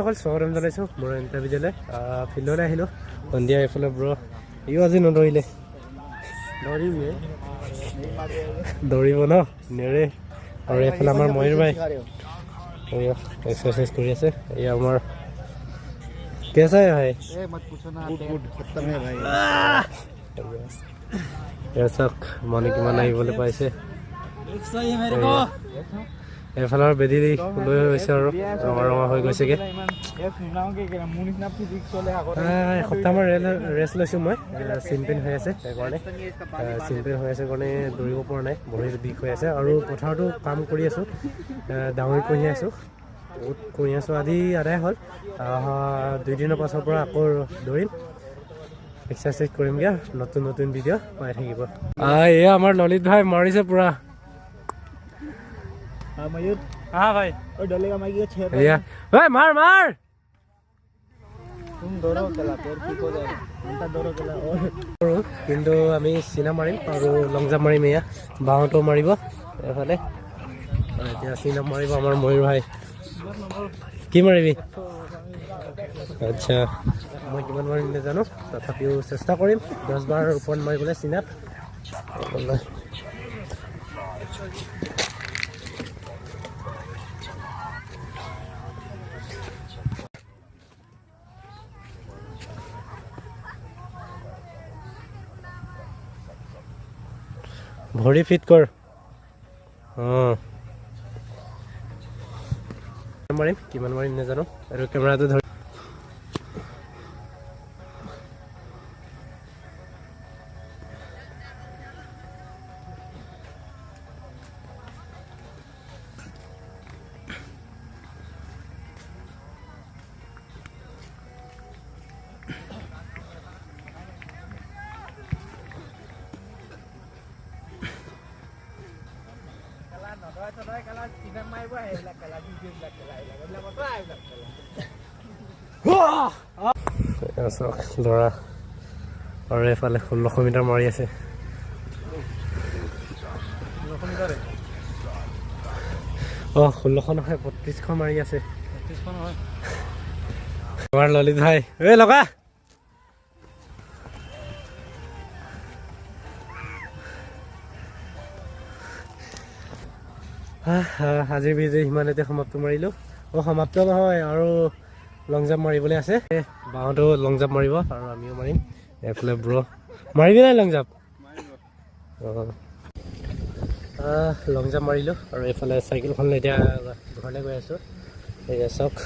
অকল চহৰম জ্বলাইছোঁ মোৰ ইণ্টাৰভিউলৈ ফিল্ডলৈ আহিলোঁ সন্ধিয়া এইফালে ব্ৰ ইও আজি নদৌৰিলে দৌৰিব ন নেৰে আৰু এইফালে আমাৰ ময়ূৰ ভাই एक्सरसाइज कर আছে ये আমার कैसा है भाई मत पूछो ना गुड खत्म है भाई ऐसा माने कि माने बोले पाइसे सही है मेरे को এফালৰ বেদি লৈ হৈছে আৰু ৰঙা ৰঙা হৈ গৈছে কে এসপ্তাহমান ৰেষ্ট লৈছোঁ মই চিম্পেন হৈ আছে সেইকাৰণে চিম্পেন হৈ আছে কাৰণে দৌৰিব পৰা নাই ভৰিৰ বিষ হৈ আছে আৰু পথাৰতো কাম কৰি আছোঁ ডাঙৰি কৰি আছোঁ আজি আদায় হ'ল 2 দিনৰ পাছৰ পৰা আকৌ দৌৰিম এক্সাৰচাইজ কৰিমগৈ নতুন নতুন ভিডিঅ' পাই থাকিব এয়া আমাৰ ললিত ভাই মাৰিছে পুৰা मयूर हाँ भाई और डलेगा मैं ये 6 भैया भाई मार तुम दौड़ो चला फिर ठीक हो जाएगा घंटा दौड़ो चला और কিন্তু আমি সিনা মাৰিম আৰু লং জাম্প মাৰিম এয়া বাওটো মাৰিব এফালে এতিয়া সিনা মাৰিব আমাৰ ময়ূৰ ভাই কি মাৰিবি আচ্ছা মই কিমান মাৰিম নাজানো তথাপিও চেষ্টা কৰিম 10 বাৰ ওপৰত মাৰিবলৈ সিনাত ভৰি ফিট কৰ মাৰিম কিমান মাৰিম নাজানো আৰু কেমেৰাটো ধৰি ল'ৰা আৰু এফালে 1600 মিটাৰ মাৰি আছে 1600 নহয় 3200 মাৰি আছে 3200 নহয় আমাৰ ললিত ভাই লগা আজিৰ ভিডিঅ' সিমানতে সমাপ্ত মাৰিলোঁ সমাপ্ত নহয় আৰু লং জাম্প মাৰিবলৈ আছে বাওঁটো লং জাম্প মাৰিব আৰু আমিও মাৰিম এইফালে ব্ৰ মাৰিবি নাই লং জাম্প লং জাম্প মাৰিলোঁ আৰু এইফালে চাইকেলখন এতিয়া ঘৰলৈ গৈ আছোঁ এয়া চাওক